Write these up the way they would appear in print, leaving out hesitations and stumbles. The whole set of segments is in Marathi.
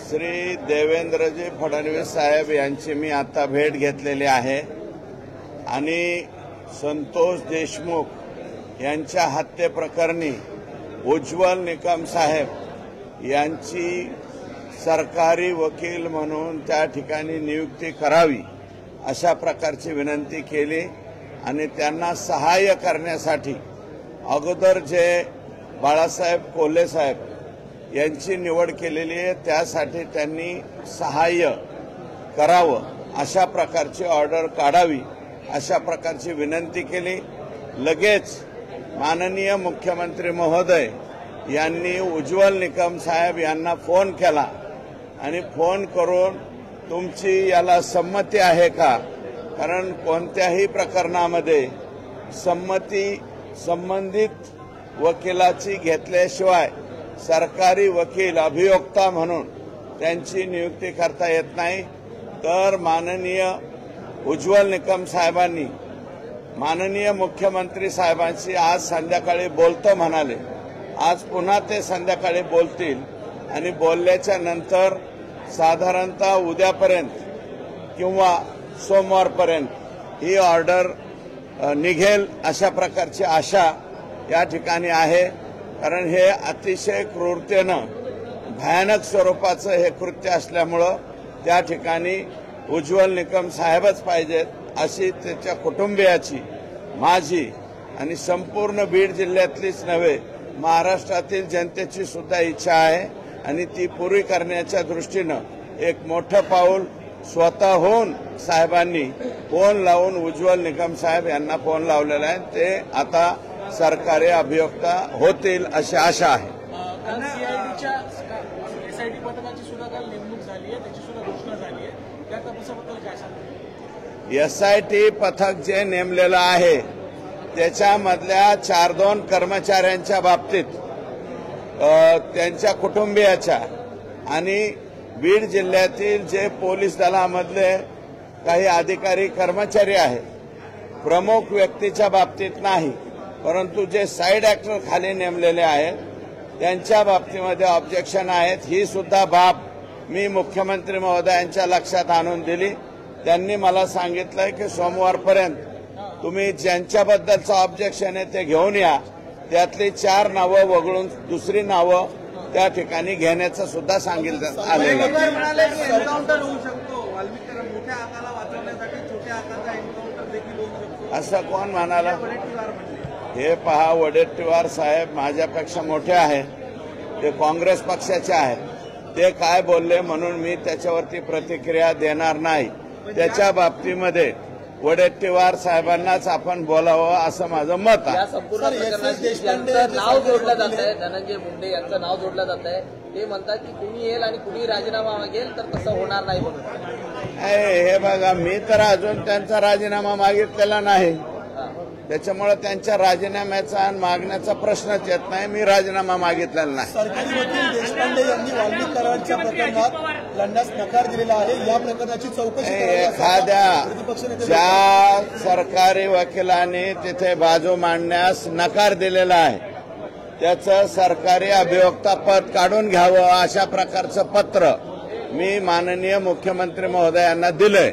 श्री देवेंद्रजी फडणवीस साहेब यांची मी आता भेट घेतलेली आहे आणि संतोष देशमुख यांच्या हत्येप्रकरणी उज्ज्वल निकम साहेब यांची सरकारी वकील म्हणून त्या ठिकाणी नियुक्ती करावी अशा प्रकारची विनंती केली आणि त्यांना सहाय्य करण्यासाठी अगोदर जे बाळासाहेब कोल्हे साहेब यांची निवड केलेली आहे त्यासाठी त्यांनी सहाय्य करावं अशा प्रकारची ऑर्डर काढावी अशा प्रकारची विनंती केली। लगेच माननीय मुख्यमंत्री महोदय यांनी उज्ज्वल निकम साहेब यांना फोन केला आणि फोन करून तुमची याला संमती आहे का, कारण कोणत्याही प्रकरणामध्ये संमती संबंधित वकिलाची घेतल्याशिवाय सरकारी वकील अभियोक्ता म्हणून त्यांची नियुक्ती करता येत नाही। तर माननीय उज्ज्वल निकम साहेबांनी माननीय मुख्यमंत्री साहेबांशी आज संध्याकाळी बोलतो म्हणाले। आज पुन्हा ते संध्याकाळी बोलतील आणि बोलल्याच्या नंतर साधारणतः उद्यापर्यंत किंवा सोमवारपर्यंत ही ऑर्डर निघेल अशा प्रकारची आशा या ठिकाणी आहे। कारण हे अतिशय क्रूरतेनं भयानक स्वरूपाचं हे कृत्य असल्यामुळं त्या ठिकाणी उज्ज्वल निकम साहेबच पाहिजेत अशी त्याच्या कुटुंबियाची, माझी आणि संपूर्ण बीड जिल्ह्यातलीच नव्हे महाराष्ट्रातील जनतेची सुद्धा इच्छा आहे आणि ती पूर्ण करण्याच्या दृष्टीनं एक मोठं पाऊल स्वतःहून साहेबांनी फोन लावून उज्ज्वल निकम साहेब यांना फोन लावलेला आहे। ते आता सरकारी अभियोक्ता होतील अशी आशा आहे। एसआयटी पथकाची सुद्धा काल नेमणूक झाली आहे, त्याची सुद्धा घोषणा झाली आहे, त्या तपासाबद्दल काय सांगता? एसआयटी पथक जे नेमलेलं आहे त्याच्यामधल्या 4-2 कर्मचाऱ्यांच्या बाबतीत त्यांच्या कुटुंबियाच्या आणि बीड जिल्ह्यातील जे पोलीस दलामधले काही अधिकारी कर्मचारी आहेत प्रमुख व्यक्तीच्या बाबतीत नाही, परंतु जे साईड ऍक्टर खाली नेमलेले आहेत त्यांच्या बाबतीमध्ये ऑब्जेक्शन आहेत। ही सुद्धा बाब मी मुख्यमंत्री महोदयांच्या लक्षात आणून दिली। त्यांनी मला सांगितलंय की सोमवारपर्यंत तुम्ही ज्यांच्याबद्दलचं ऑब्जेक्शन आहे ते घेऊन या, त्यातली 4 नावं वगळून दुसरी नावं त्या ठिकाणी घेण्याचं सुद्धा सांगितलं आलेलं आहे। असं कोण म्हणाला? हे पहा, वडेट्टीवार साहेब माझ्यापेक्षा मोठे आहेत, ते काँग्रेस पक्षाचे आहेत, ते काय बोलले म्हणून मी त्याच्यावरती प्रतिक्रिया देणार नाही। त्याच्या बाबतीमध्ये वडेट्टीवार साहेबांनाच आपण बोलावं असं माझं मत आहे। यांचं नाव जोडलं जात आहे, धनंजय मुंडे यांचं नाव जोडलं जात आहे। ते म्हणतात की कुणी येईल आणि कुणी राजीनामा मागेल तर तसं होणार नाही म्हणून। हे बघा, मी तर अजून त्यांचा राजीनामा मागितलेला नाही, त्याच्यामुळे त्यांच्या राजीनाम्याचा आणि मागण्याचा प्रश्नच येत नाही। मी राजीनामा मागितलेला नाही। सरकारी वकील देशपांडे यांनी वाल्मिक करारांच्या प्रकरणात लढण्यास नकार दिलेला आहे, या प्रकरणाची चौकशी एखाद्या ज्या सरकारी वकिलांनी तिथे बाजू मांडण्यास नकार दिलेला आहे त्याचं सरकारी अभियोक्ता पद काढून घ्यावं अशा प्रकारचं पत्र मी माननीय मुख्यमंत्री महोदयांना दिलंय।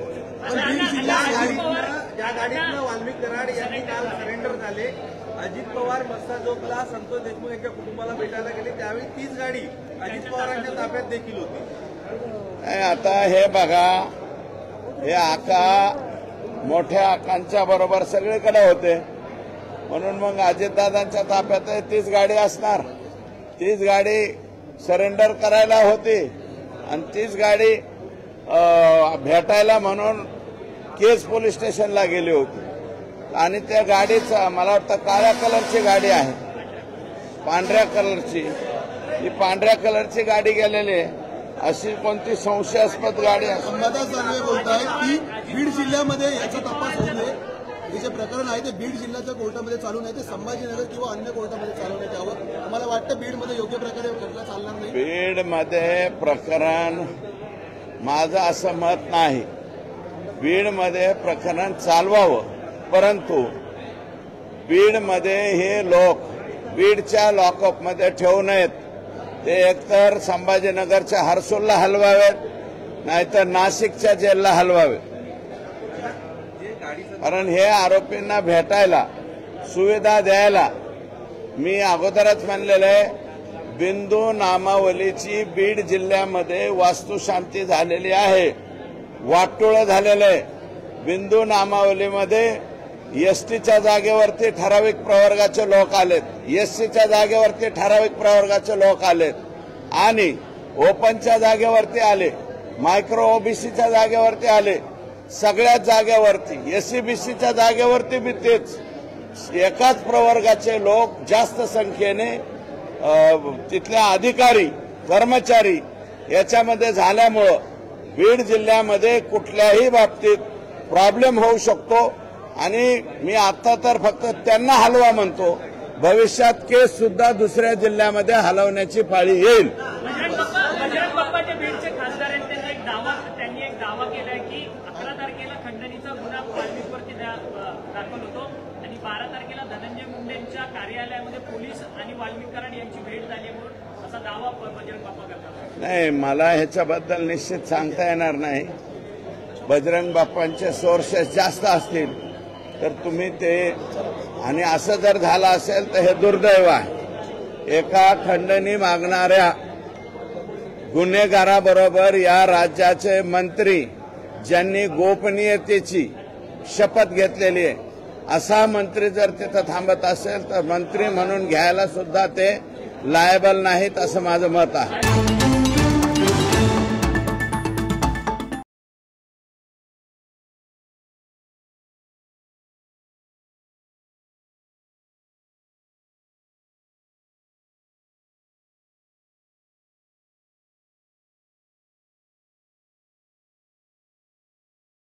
ज्या गाडीतनं वाल्मिक कराड यांनी काल सरेंडर झाले, अजित पवार मस्साजोगला संतोष देशमुख यांच्या कुटुंबाला भेटायला गेले, त्यावेळी तीच गाडी अजित पवारांच्या ताब्यात देखील होती। आता हे बघा, हे आका मोठ्या आकांच्या बरोबर सगळीकडे होते म्हणून मग अजितदादांच्या ताब्यात तीच गाडी असणार। तीच गाडी सरेंडर करायला होती आणि तीच गाडी भेटायला म्हणून केज पोलीस स्टेशनला गेली होती आणि त्या गाडीचा मला वाटतं काळ्या कलरची गाडी आहे, पांढऱ्या कलरची, ही पांढऱ्या कलरची गाडी गेलेली आहे, अशी कोणती संशयास्पद गाडी आहे? अंबादास बोलताय की बीड जिल्ह्यामध्ये याचा तपास होऊ नये, हे जे प्रकरण आहे ते बीड जिल्ह्याच्या कोर्टामध्ये चालू नाही, ते संभाजीनगर किंवा अन्य कोर्टामध्ये चालवण्यात यावं। तुम्हाला वाटतं बीडमध्ये योग्य प्रकारे खटला चालणार नाही? बीडमध्ये प्रकरण माझं असं मत नाही, बीडमध्ये प्रकरण चालवावं, परंतु बीडमध्ये हे लोक बीडच्या लॉकअपमध्ये ठेवू नयेत ते एकतर संभाजीनगरच्या हर्सूलला हलवावेत, नाहीतर नाशिकच्या जेलला हलवावेत. कारण हे आरोपींना भेटायला, सुविधा द्यायला मी अगोदरच म्हणलेलं आहे, बिंदू नामावलीची बीड जिल्ह्यामध्ये वास्तुशांती झालेली आहे, वाटोळं झालेलं आहे. बिंदू नामावलीमध्ये एसटीच्या जागेवरती ठराविक प्रवर्गाचे लोक आलेत, एससीच्या जागेवरती ठराविक प्रवर्गाचे लोक आलेत आणि ओपनच्या जागेवरती आले, मायक्रो ओबीसीच्या जागेवरती आले, सगळ्याच जागेवरती एससीबीसीच्या जागेवरती बी तेच एकाच प्रवर्गाचे लोक जास्त संख्येने तिथल्या अधिकारी कर्मचारी याच्यामध्ये झाल्यामुळं बीड जिल्ह्यामध्ये कुठल्याही बाबतीत प्रॉब्लेम होऊ शकतो. आणि मी आता तर फक्त त्यांना हलवा म्हणतो, भविष्यात केस सुद्धा दुसऱ्या जिल्ह्यामध्ये हलवण्याची पाळी येईल. बजरंग बाप्पाच्या बीडचे खासदार आहेत, त्यांनी एक दावा केलाय की 11 तारखेला खंडणीचा गुन्हा वाल्मिकवरती दाखल होतो आणि 12 तारखेला धनंजय मुंडेंच्या कार्यालयामध्ये पोलीस आणि वाल्मिकरण यांची भेट झाली म्हणून असा दावा बजरंग बाप्पा करतात. नाही, मला ह्याच्याबद्दल निश्चित सांगता येणार नाही. बजरंग बाप्पांचे सोर्सेस जास्त असतील तर तुम्ही ते, आणि असं जर झालं असेल तर हे दुर्दैव आहे. एका खंडणी मागणाऱ्या गुन्हेगाराबरोबर या राज्याचे मंत्री ज्यांनी गोपनीयतेची शपथ घेतलेली आहे, असा मंत्री जर तिथं थांबत असेल तर मंत्री म्हणून घ्यायला सुद्धा ते लायबल नाहीत असं माझं मत आहे.